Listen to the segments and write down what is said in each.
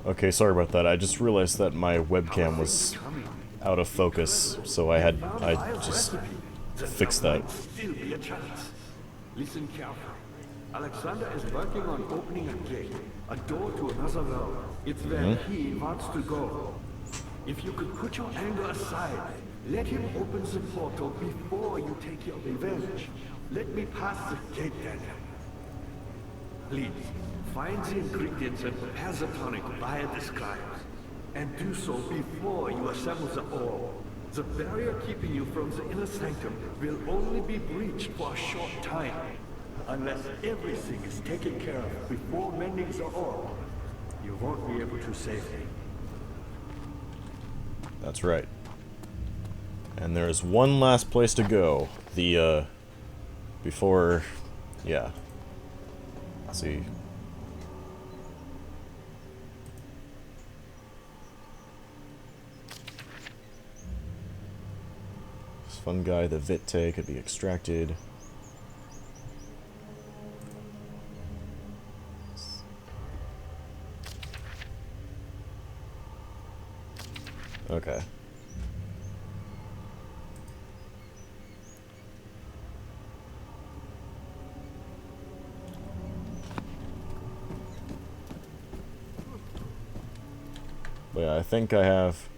Okay, sorry about that. I just realized that my webcam was out of focus, so I just fixed that. Still be a chance. Listen carefully. Alexander is working on opening a gate, a door to another world. It's where he wants to go. If you could put your anger aside, let him open the portal before you take your revenge. Let me pass the gate, Daniel. Please, find the ingredients and prepare the tonic via the scribes. And do so before you assemble the orb. The barrier keeping you from the inner sanctum will only be breached for a short time. Unless everything is taken care of before mending the orb, you won't be able to save me. That's right. And there's one last place to go. Before... Yeah. Let's see. This fun guy, the Vitae, could be extracted. Okay. But yeah, I think I have...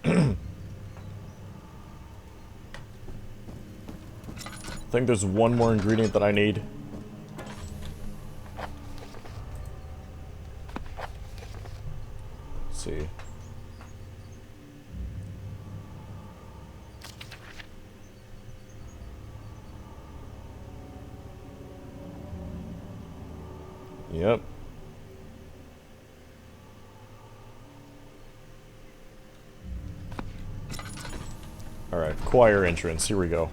I think there's one more ingredient that I need. Let's see. Yep. Alright, choir entrance, here we go.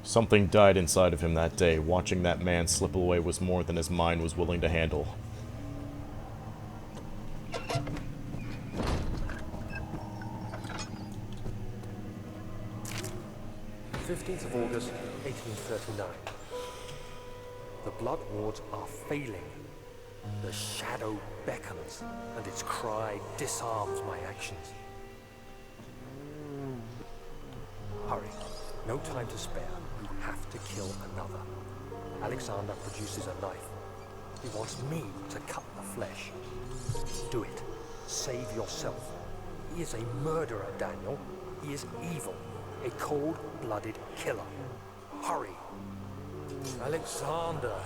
Something died inside of him that day. Watching that man slip away was more than his mind was willing to handle. "15th of August, 1839. The blood wards are failing. The shadow beckons, and its cry disarms my actions. Hurry. No time to spare. You have to kill another. Alexander produces a knife. He wants me to cut the flesh. Do it. Save yourself. He is a murderer, Daniel. He is evil. A cold-blooded killer. Hurry. Alexander,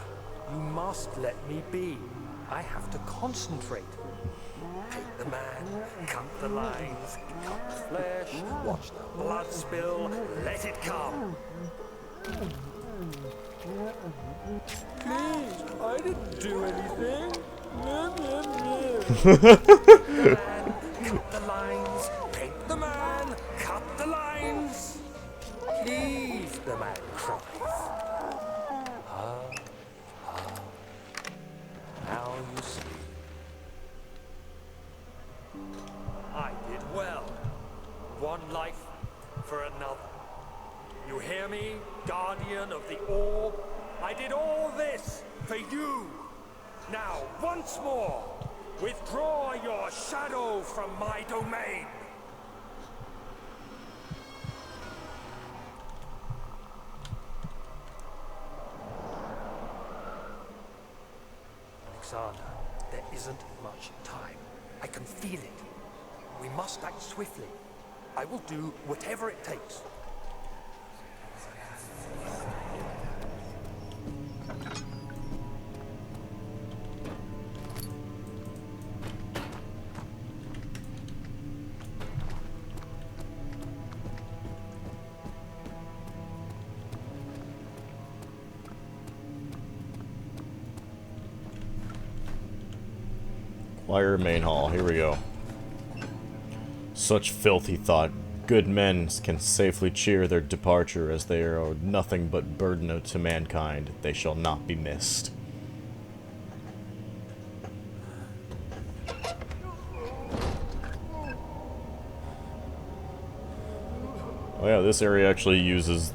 you must let me be. I have to concentrate. Take the man, cut the lines, cut the flesh, watch the blood spill, let it come. Please, I didn't do anything. The man, cut the lines, paint the man, cut the lines. Please, the man cries. Now you see. I did well. One life for another. You hear me, guardian of the orb? I did all this for you. Now, once more, withdraw your shadow from my domain. Alexander, there isn't much time. I can feel it. We must act swiftly. I will do whatever it takes. Choir main hall, here we go. Such filth, he thought. Good men can safely cheer their departure, as they are nothing but burden to mankind. They shall not be missed. Oh yeah, this area actually uses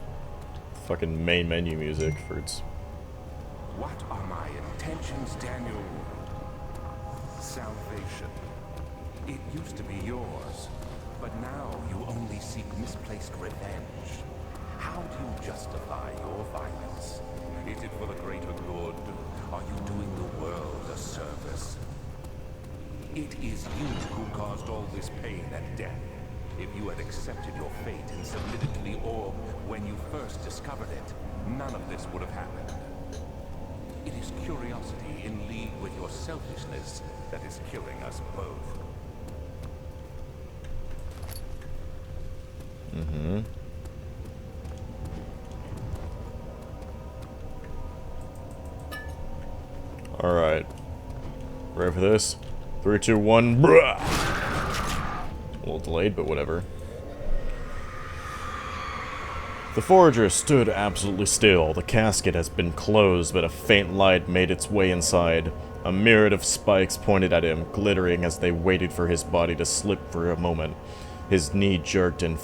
fucking main menu music for its... What are my intentions, Daniel? Salvation. It used to be yours, but now you only seek misplaced revenge. How do you justify your violence? Is it for the greater good? Are you doing the world a service? It is you who caused all this pain and death. If you had accepted your fate and submitted to the orb when you first discovered it, none of this would have happened. It is curiosity in league with your selfishness that is killing us both. Mm-hmm. Alright. Ready for this? 3, 2, 1, bruh! A little delayed, but whatever. The forager stood absolutely still. The casket has been closed, but a faint light made its way inside. A myriad of spikes pointed at him, glittering as they waited for his body to slip for a moment. His knee jerked and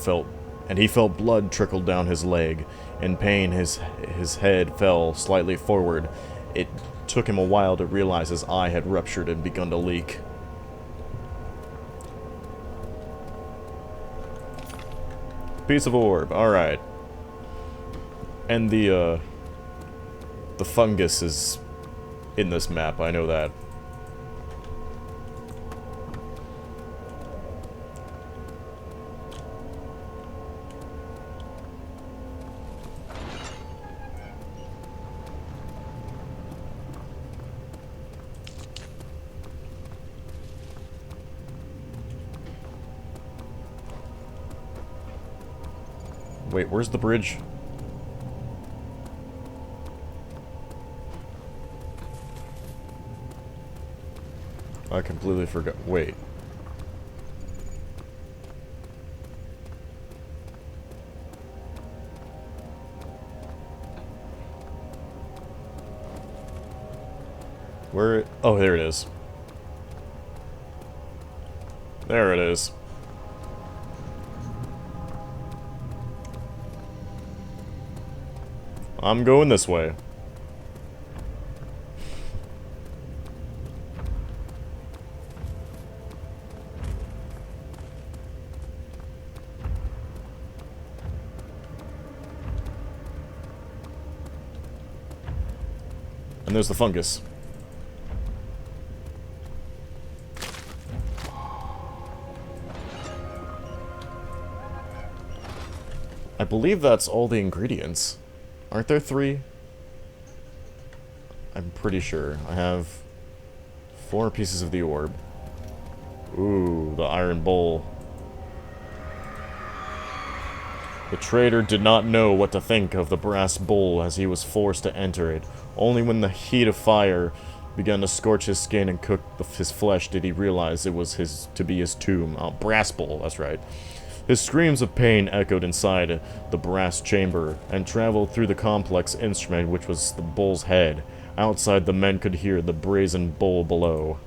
he felt blood trickle down his leg. In pain, his head fell slightly forward. It took him a while to realize his eye had ruptured and begun to leak. Piece of orb, alright. And the fungus is in this map, I know that. Wait, where's the bridge? I completely forgot. Wait. Where? Oh, there it is. There it is. I'm going this way. And there's the fungus. I believe that's all the ingredients. Aren't there 3? I'm pretty sure. I have 4 pieces of the orb. Ooh, the iron bowl. The traitor did not know what to think of the brass bowl as he was forced to enter it. Only when the heat of fire began to scorch his skin and cook his flesh did he realize it was to be his tomb. Oh, brass bowl, that's right. His screams of pain echoed inside the brass chamber and traveled through the complex instrument which was the bull's head. Outside, the men could hear the brazen bull below.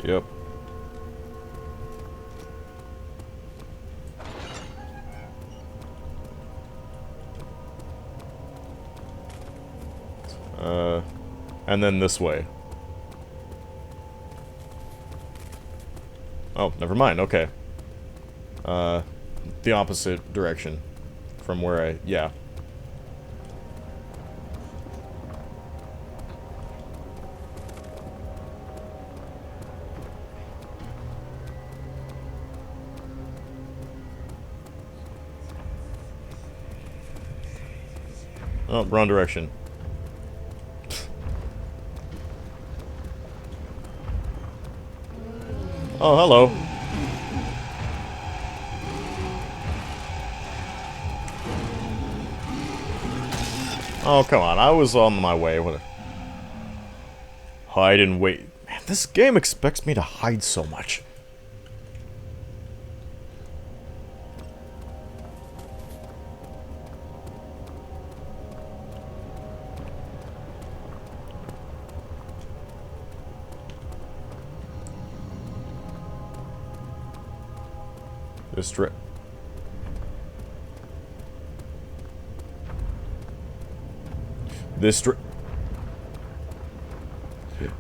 Yep. And then this way. Oh, never mind, okay. The opposite direction from where yeah. Oh, wrong direction. Oh, hello. Oh, come on. I was on my way. What? Hide and wait. Man, this game expects me to hide so much. This stretch. This stretch.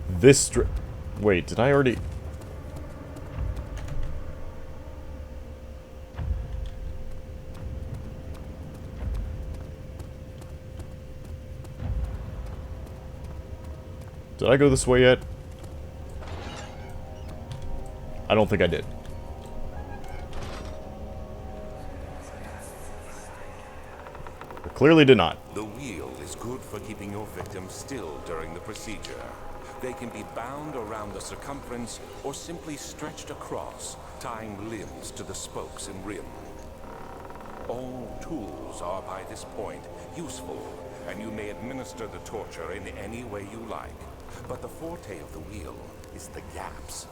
This stretch. Wait, did I already? Did I go this way yet? I don't think I did. I clearly did not. The wheel is good for keeping your victim still during the procedure. They can be bound around the circumference or simply stretched across, tying limbs to the spokes and rim. All tools are by this point useful, and you may administer the torture in any way you like. But the forte of the wheel is the gaps.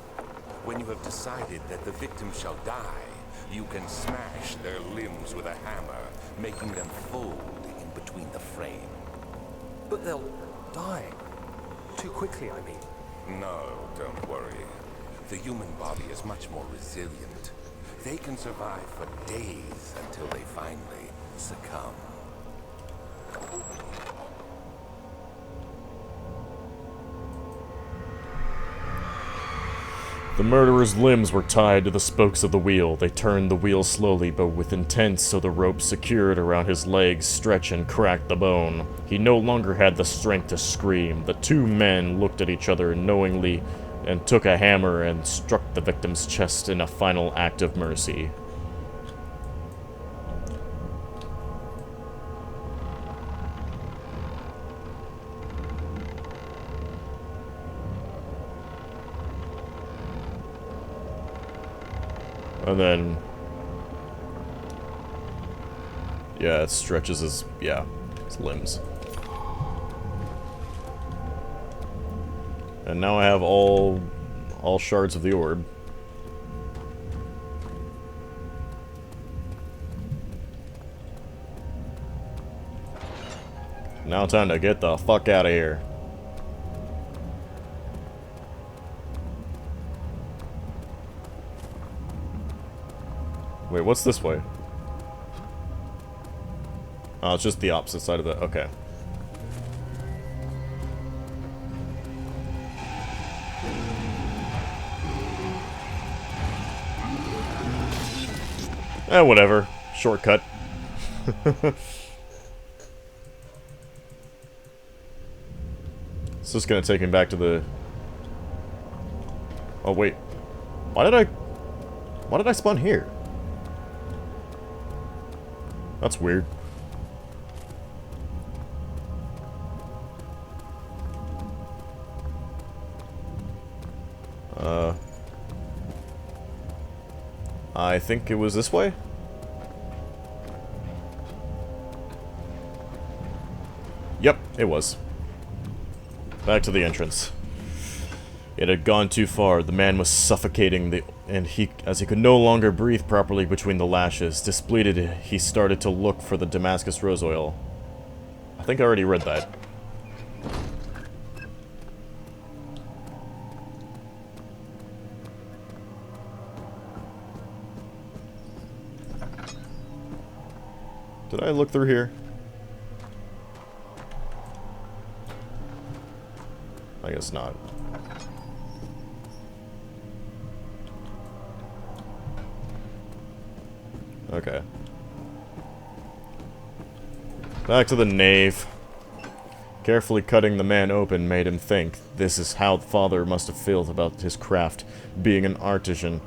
When you have decided that the victim shall die, you can smash their limbs with a hammer, making them fold in between the frame. But they'll die. Too quickly, I mean. No, don't worry. The human body is much more resilient. They can survive for days until they finally succumb. The murderer's limbs were tied to the spokes of the wheel. They turned the wheel slowly, but with intent, so the rope secured around his legs stretched and cracked the bone. He no longer had the strength to scream. The two men looked at each other knowingly and took a hammer and struck the victim's chest in a final act of mercy. And then, yeah, it stretches his, his limbs. And now I have all shards of the orb. Now time to get the fuck out of here. Wait, what's this way? Oh, it's just the opposite side of the... Okay. Whatever. Shortcut. It's just gonna take me back to the... Oh, wait. Why did I spawn here? That's weird. I think it was this way? Yep, it was. Back to the entrance. It had gone too far. The man was suffocating, as he could no longer breathe properly between the lashes. Displeased, he started to look for the Damascus rose oil. I think I already read that. Did I look through here? I guess not. Okay. Back to the nave. Carefully cutting the man open made him think. This is how the father must have felt about his craft, being an artisan,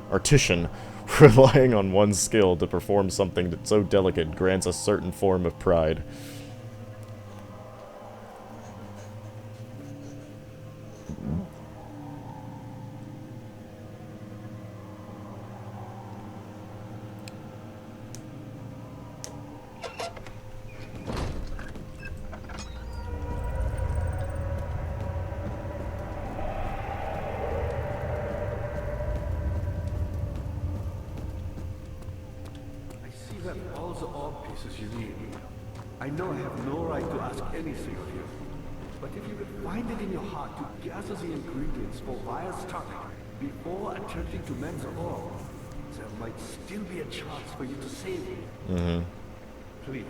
relying on one's skill to perform something that's so delicate grants a certain form of pride. All the orb pieces you need. I know I have no right to ask anything of you, but if you could find it in your heart to gather the ingredients for Vire's tonic before attempting to mend the orb, there might still be a chance for you to save me. Please,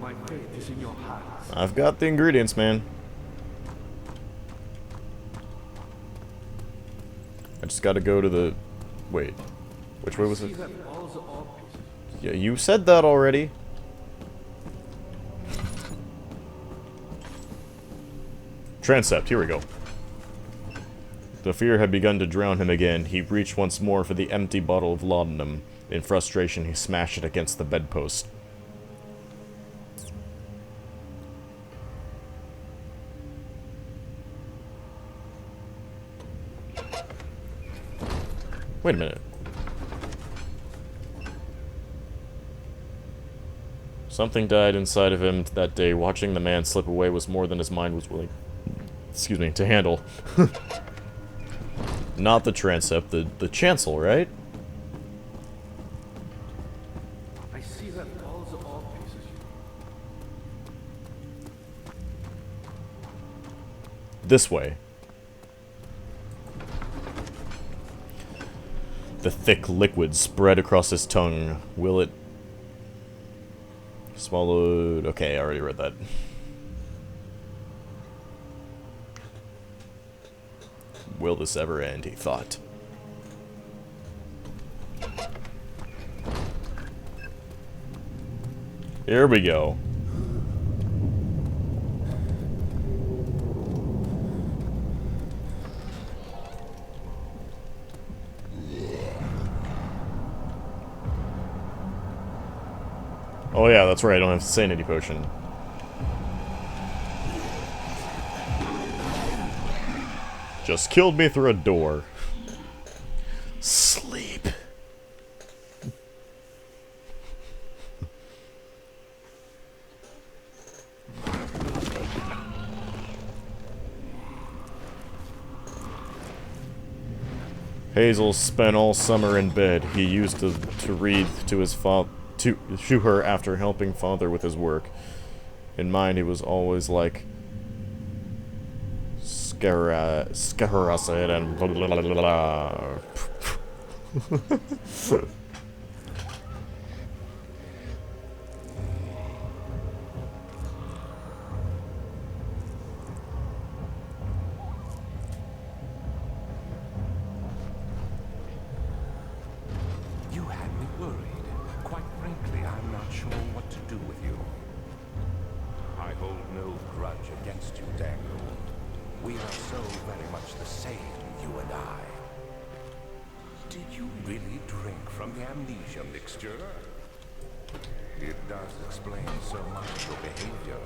my fate is in your hands. I've got the ingredients, man. I just gotta go to the... Wait. Which way was it? See that all the orb pieces. Yeah, you said that already. Transept, here we go. The fear had begun to drown him again. He reached once more for the empty bottle of laudanum. In frustration, he smashed it against the bedpost. Wait a minute. Something died inside of him that day. Watching the man slip away was more than his mind was willing, excuse me, to handle. Not the transept, the chancel, right? I see that all the orb pieces. This way. The thick liquid spread across his tongue. Will it... Swallowed... Okay, I already read that. Will this ever end, he thought. Here we go. Oh yeah, that's right, I don't have Sanity Potion. Just killed me through a door. Sleep. Hazel spent all summer in bed. He used to read to his father, to her after helping father with his work. In mind, he was always like Scaracid and blah blah blah blah. You had me worried. Quite frankly, I'm not sure what to do with you. I hold no grudge against you, Daniel. We are so very much the same, you and I. Did you really drink from the amnesia mixture? It does explain so much of your behavior.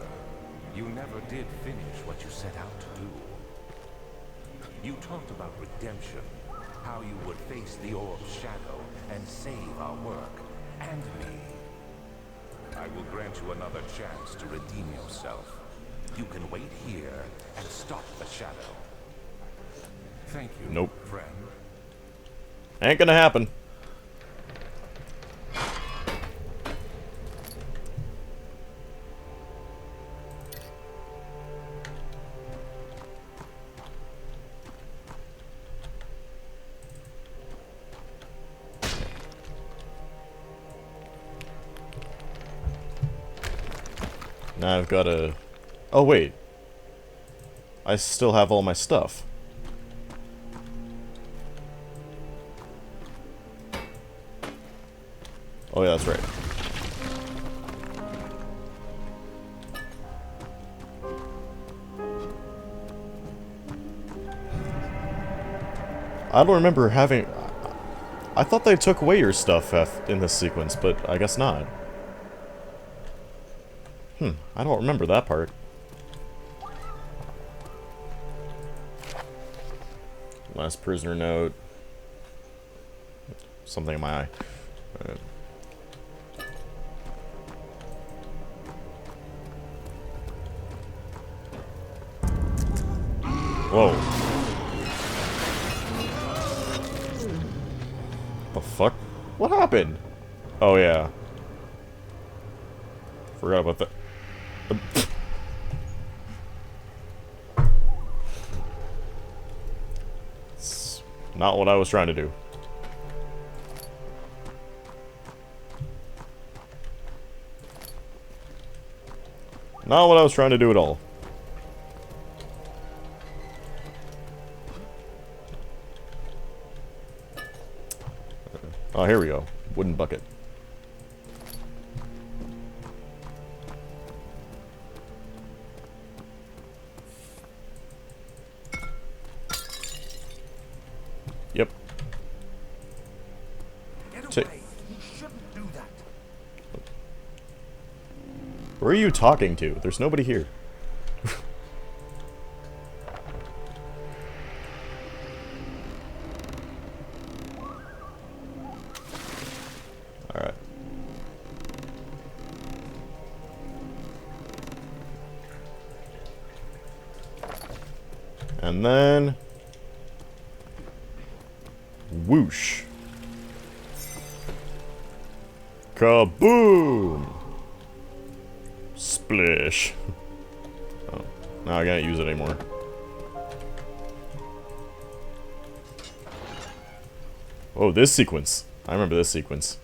You never did finish what you set out to do. You talked about redemption, how you would face the orb's shadow and save our work, and me. I will grant you another chance to redeem yourself. You can wait here and stop the shadow. Thank you, Nope. friend. Ain't gonna happen. Now I've got to... Oh, wait. I still have all my stuff. Oh, yeah, that's right. I don't remember having... I thought they took away your stuff in this sequence, but I guess not. I don't remember that part. Last prisoner note. Something in my eye. Alright. Whoa. The fuck? What happened? Oh yeah. Forgot about that. It's not what I was trying to do. Not what I was trying to do at all. Oh, here we go. Wooden bucket. Yep. Get away! You shouldn't do that. Where are you talking to? There's nobody here. Alright. And then... whoosh. Kaboom! Splish. Oh, now I can't use it anymore. Oh, this sequence. I remember this sequence.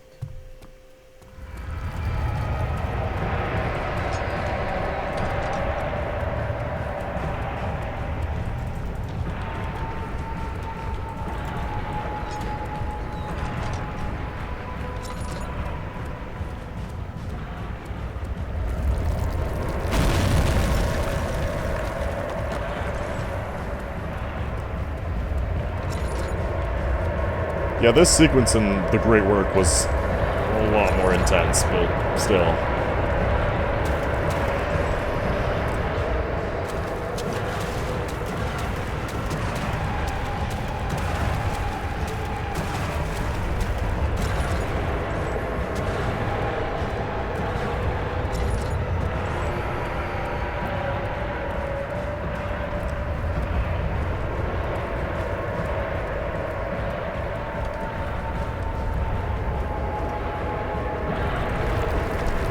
Yeah, this sequence in The Great Work was a lot more intense, but still.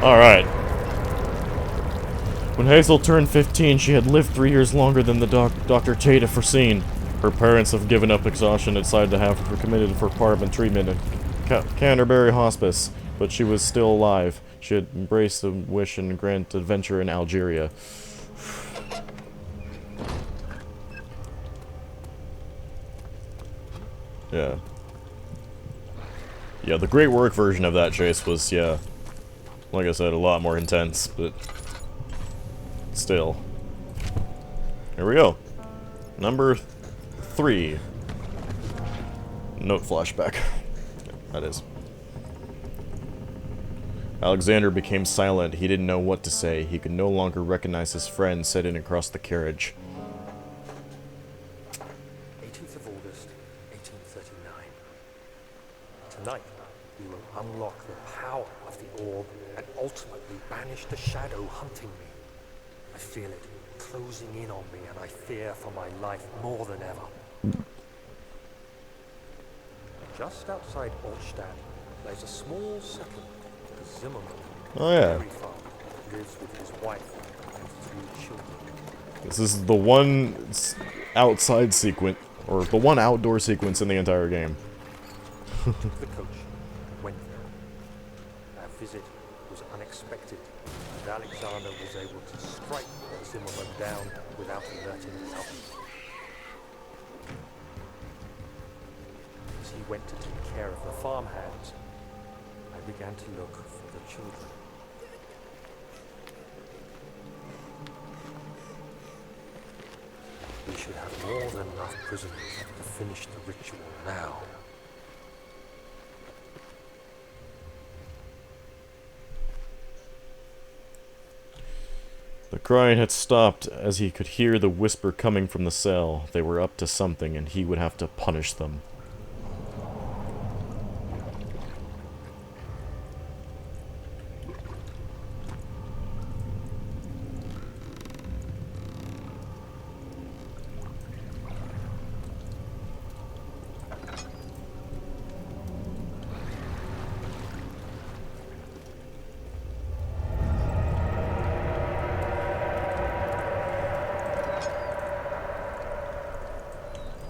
Alright. When Hazel turned 15, she had lived 3 years longer than the Dr. Tate had foreseen. Her parents have given up exhaustion and decided to have her committed for apartment treatment at Canterbury Hospice, but she was still alive. She had embraced the wish and grant adventure in Algeria. Yeah. Yeah, the Great Work version of that chase was, yeah, like I said, a lot more intense, but still. Here we go. Number 3. Note flashback. That is. Alexander became silent. He didn't know what to say. He could no longer recognize his friend sitting across the carriage. 18th of August, 1839. Tonight, we will unlock the power of the orb and ultimately banish the shadow hunting me. I feel it closing in on me, and I fear for my life more than ever. Just outside Altstadt lies a small settlement. Zimmerman, Oh yeah. dairy farmer, lives with his wife and 3 children. This is the one outside sequence, or the one outdoor sequence in the entire game. Took the coach, went there. Our visit was unexpected, and Alexander was able to strike Zimmerman down without alerting others. As he went to take care of the farmhands, I began to look for the children. We should have more than enough prisoners to finish the ritual now. The crying had stopped as he could hear the whisper coming from the cell. They were up to something, and he would have to punish them.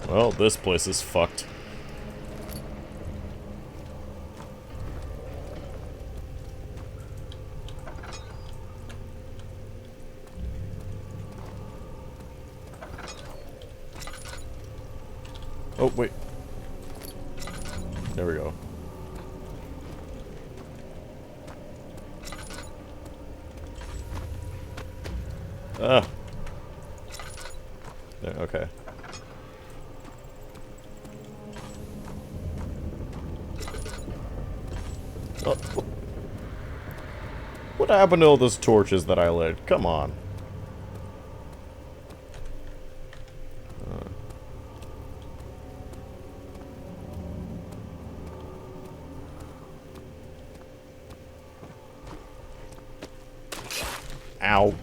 Well, this place is fucked. Oh, wait. There we go. Ah. There, okay. Oh, what happened to all those torches that I lit? Come on. Ow.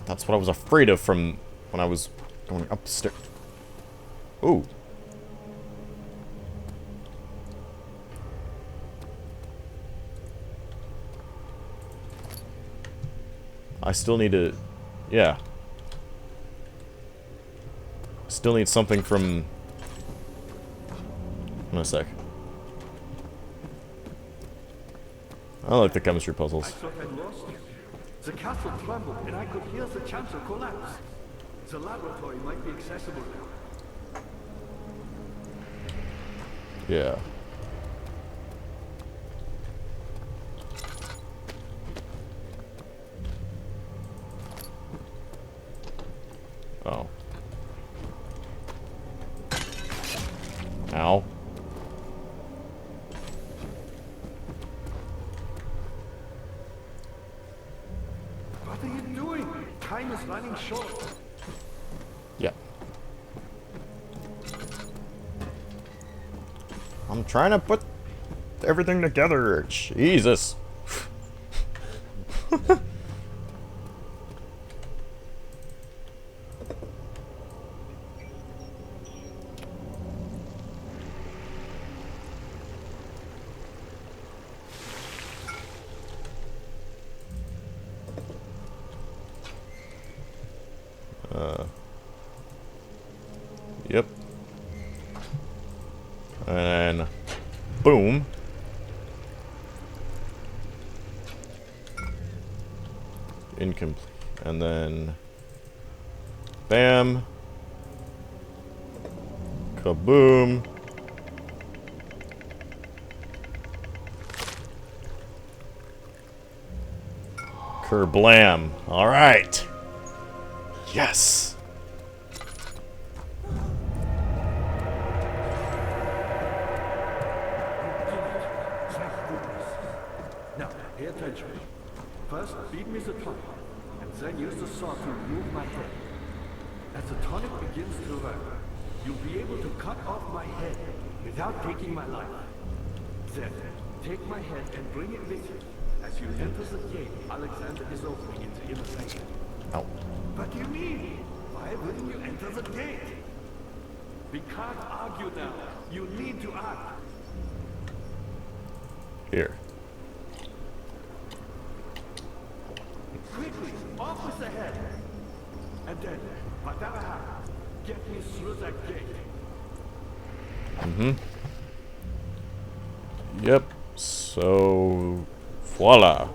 That's what I was afraid of from when I was going upstairs. Ooh. I still need to... Yeah. Still need something from... In a sec. I like the chemistry puzzles. I thought I'd lost you. The castle trembled, and I could hear the chancel collapse. The laboratory might be accessible now. Yeah. Oh. Ow. What are you doing? Time is running short. Yeah. I'm trying to put everything together. Jesus. Yep. And then, boom. Incomplete. And then, bam. Kaboom. Kerblam. All right. Yes. Now, pay attention. First, beat me the tonic, and then use the saw to remove my head. As the tonic begins to work, you'll be able to cut off my head without taking my life. Then, take my head and bring it with you. As you enter the gate, Alexander is opening into inner sanctum. Ow. What do you mean? Why wouldn't you enter the gate? We can't argue now. You need to act. Here. Quickly, off with the head. And then, whatever happens, get me through that gate. Yep. So, voila.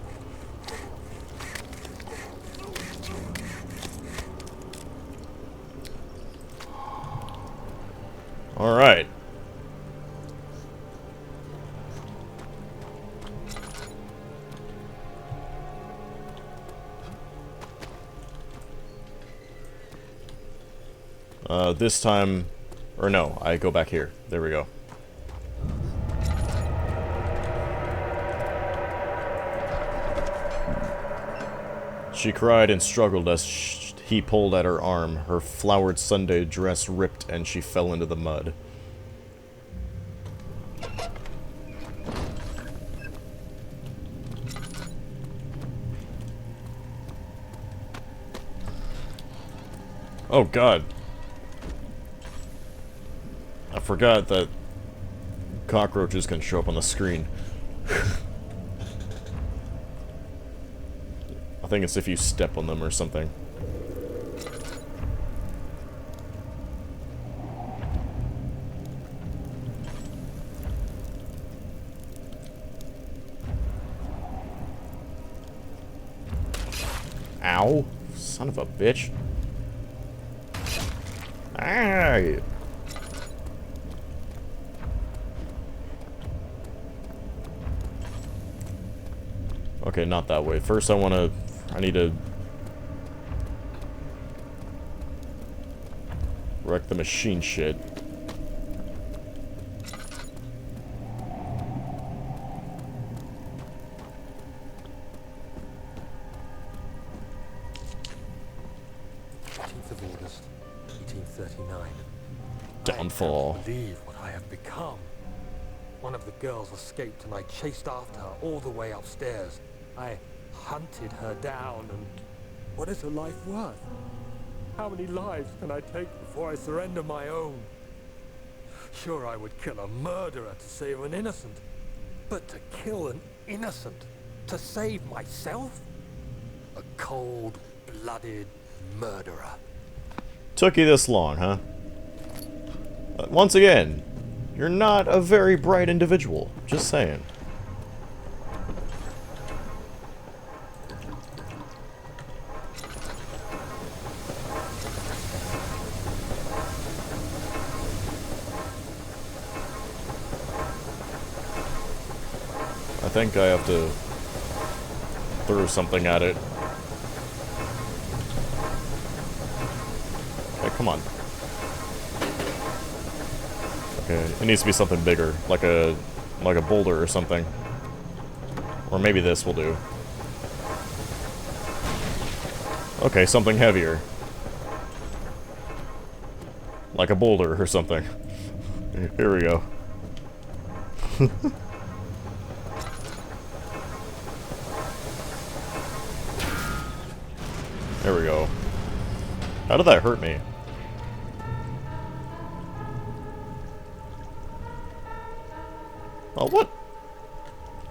All right. This time, or no, I go back here. There we go. She cried and struggled as he pulled at her arm. Her flowered Sunday dress ripped and she fell into the mud. Oh god. I forgot that cockroaches can show up on the screen. I think it's if you step on them or something. Ow. Son of a bitch. Ay. Okay, not that way. First I need to wreck the machine shit. Of August, 1839. Downfall. I can't believe what I have become. One of the girls escaped and I chased after her all the way upstairs. I hunted her down and... What is her life worth? How many lives can I take before I surrender my own? Sure, I would kill a murderer to save an innocent. But to kill an innocent to save myself? A cold-blooded murderer. Took you this long, huh? Once again, you're not a very bright individual. Just saying. I think I have to throw something at it. Okay, come on. Okay, it needs to be something bigger, like a boulder or something. Or maybe this will do. Okay, something heavier. Like a boulder or something. Here we go. There we go. How did that hurt me? Oh, what?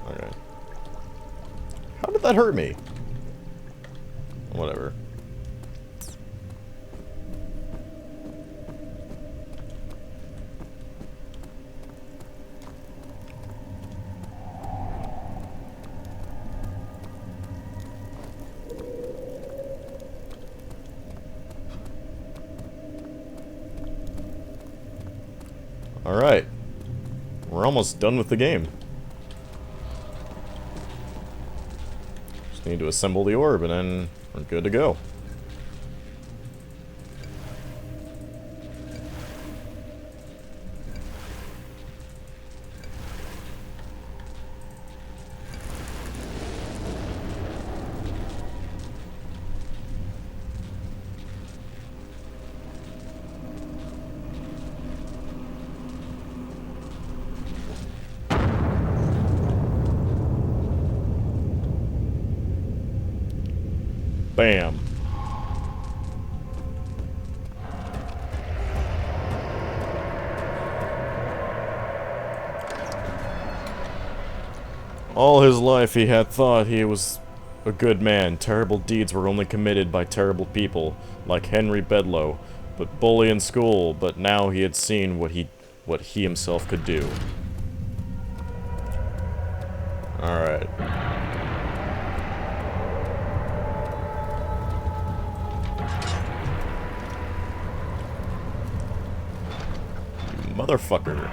Okay. How did that hurt me? Whatever. Alright. We're almost done with the game. Just need to assemble the orb and then we're good to go. Bam. All his life he had thought he was a good man. Terrible deeds were only committed by terrible people, like Henry Bedloe, but bully in school, but now he had seen what he himself could do. Alright. Motherfucker.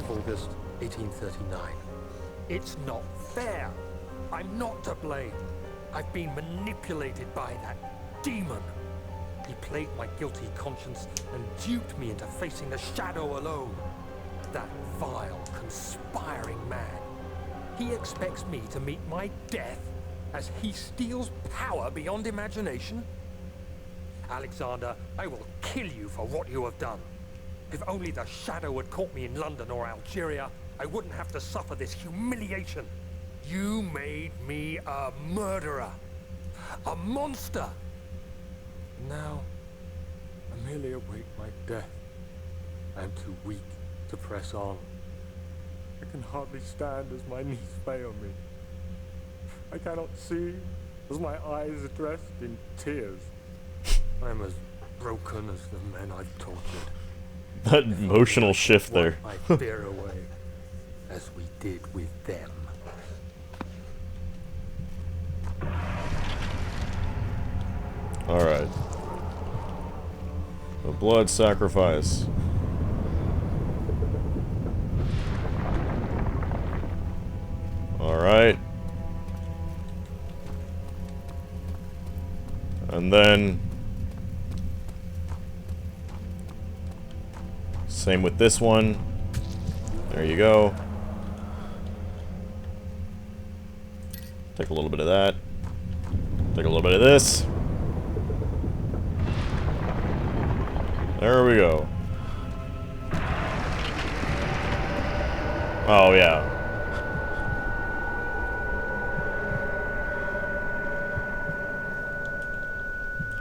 August 1839. It's not fair. I'm not to blame. I've been manipulated by that demon. He played my guilty conscience and duped me into facing the shadow alone. That vile, conspiring man. He expects me to meet my death as he steals power beyond imagination? Alexander, I will kill you for what you have done. If only the shadow had caught me in London or Algeria, I wouldn't have to suffer this humiliation. You made me a murderer. A monster. Now, I merely await my death. I am too weak to press on. I can hardly stand as my knees fail me. I cannot see as my eyes are dressed in tears. I am as broken as the men I've tortured. That emotional shift there. I fear away, as we did with them. Alright. The blood sacrifice. Alright. And then... same with this one. There you go. Take a little bit of that. Take a little bit of this. There we go. Oh, yeah.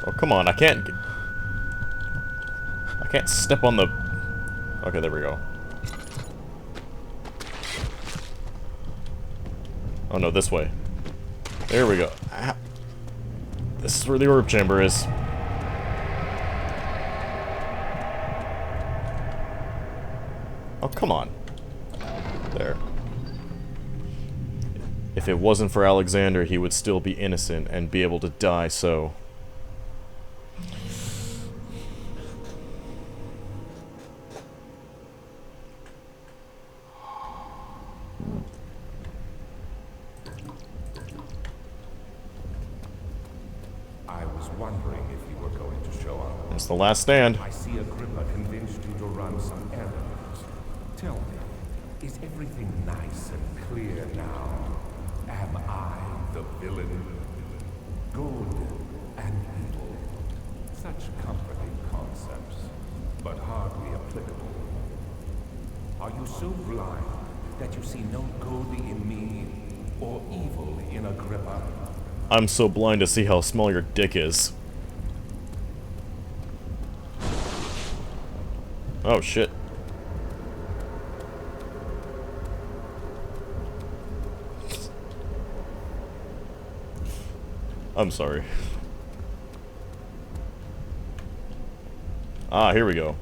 Oh, come on, I can't step on the... Okay, there we go. Oh no, this way. There we go. Ah. This is where the orb chamber is. Oh, come on. There. If it wasn't for Alexander, he would still be innocent and be able to die, so... I was wondering if you were going to show up. It's the last stand. I see Agrippa convinced you to run some errands. Tell me, is everything nice and clear now? Am I the villain? Good and evil. Such comforting concepts, but hardly applicable. Are you so blind that you see no good in me or evil in Agrippa? I'm so blind to see how small your dick is. Oh, shit. I'm sorry. Ah, here we go.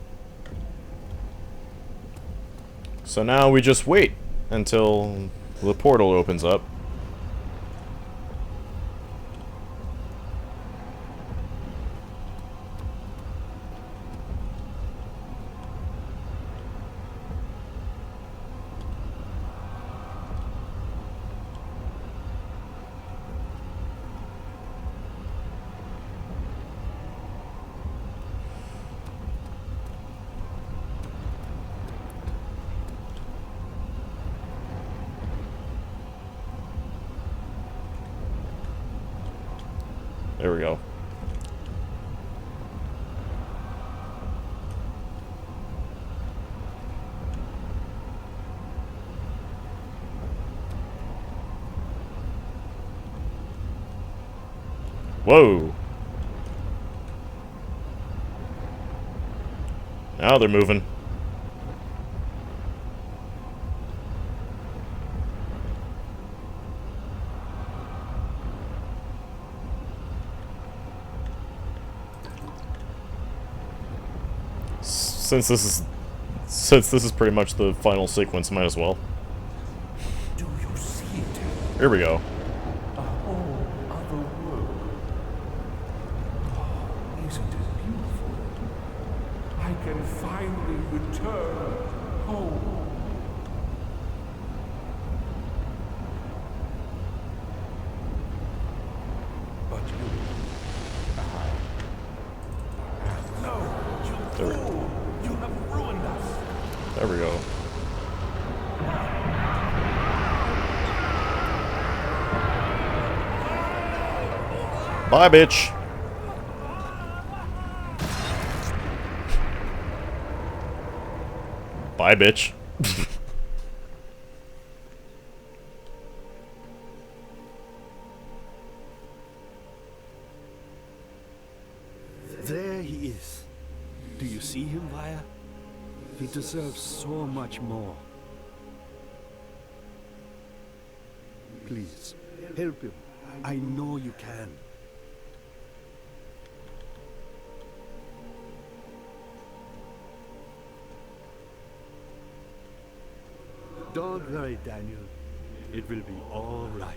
So now we just wait until the portal opens up. There we go. Whoa. Now they're moving. Since this is pretty much the final sequence, might as well. Do you see it? Here we go. A whole other world. Oh, isn't it beautiful? I can finally return home. But you... No, you fool! You have ruined us! There we go. Bye, bitch. Bye, bitch. There he is. Do you see him, Vaya? He deserves so much more. Please, help him. I know you can. Don't worry, Daniel. It will be all right.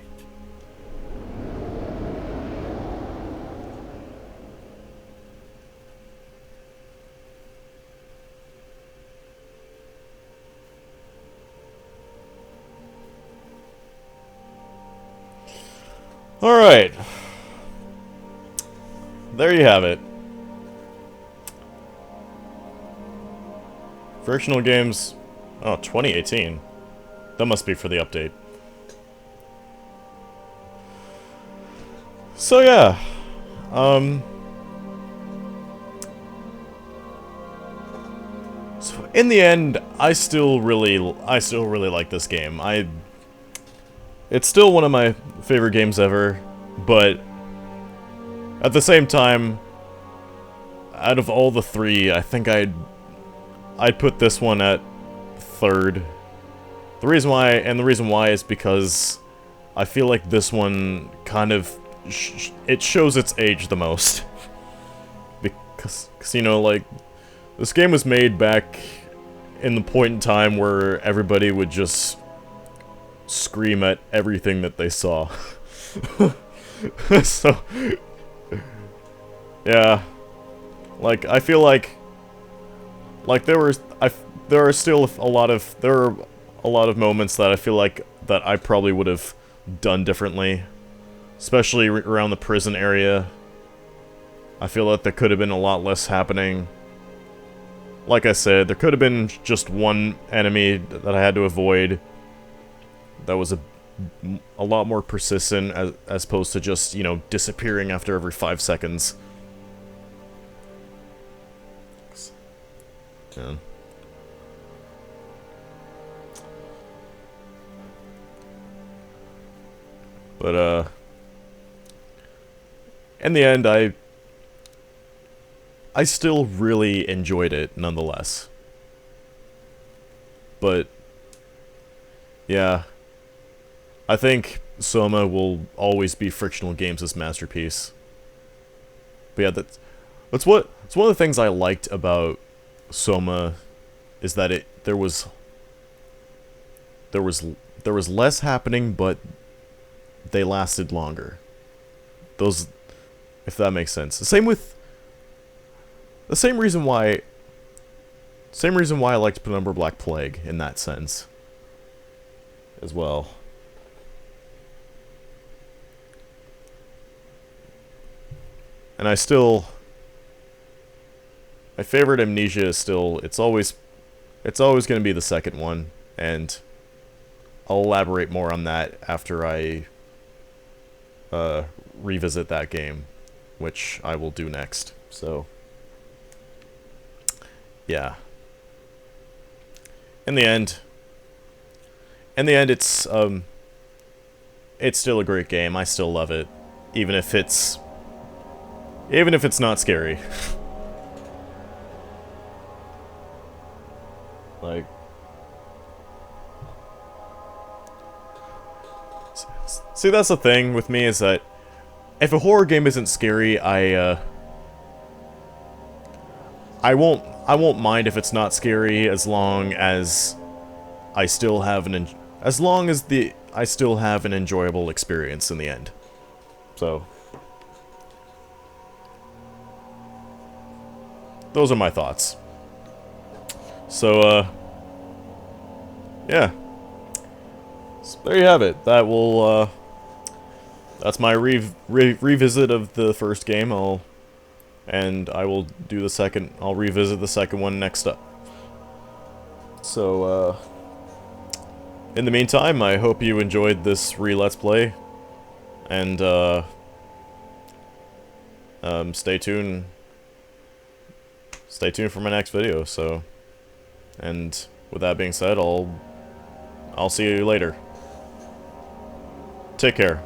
Alright. There you have it. Frictional games. Oh, 2018. That must be for the update. So yeah. So in the end, I still really like this game. It's still one of my favorite games ever, but at the same time, out of all the three, I think I'd put this one at third. The reason why is because I feel like this one kind of it shows its age the most. because you know, like, this game was made back in the point in time where everybody would just scream at everything that they saw. So, yeah, like, I feel like there are still a lot of moments that I feel like that I probably would have done differently, especially around the prison area. I feel like there could have been a lot less happening. Like I said, there could have been just one enemy that I had to avoid that was a lot more persistent as opposed to just, you know, disappearing after every 5 seconds. Yeah. But, in the end, I still really enjoyed it, nonetheless. But, yeah. I think Soma will always be Frictional Games' masterpiece. But yeah, it's one of the things I liked about Soma, is that there was less happening, but they lasted longer. Those, if that makes sense. The same reason why I liked Penumbra Black Plague in that sense as well. And my favorite Amnesia is still, it's always going to be the second one, and I'll elaborate more on that after I revisit that game, which I will do next. So, yeah. In the end, it's still a great game. I still love it, even if it's not scary. Like, see, that's the thing with me, is that if a horror game isn't scary, I won't mind if it's not scary, as long as I still have I still have an enjoyable experience in the end. So, those are my thoughts. So, yeah. So there you have it. That's my revisit of the first game. And I will do the second. I'll revisit the second one next up. So, in the meantime, I hope you enjoyed this Let's Play. And, stay tuned. Stay tuned for my next video, so... And with that being said, I'll see you later. Take care.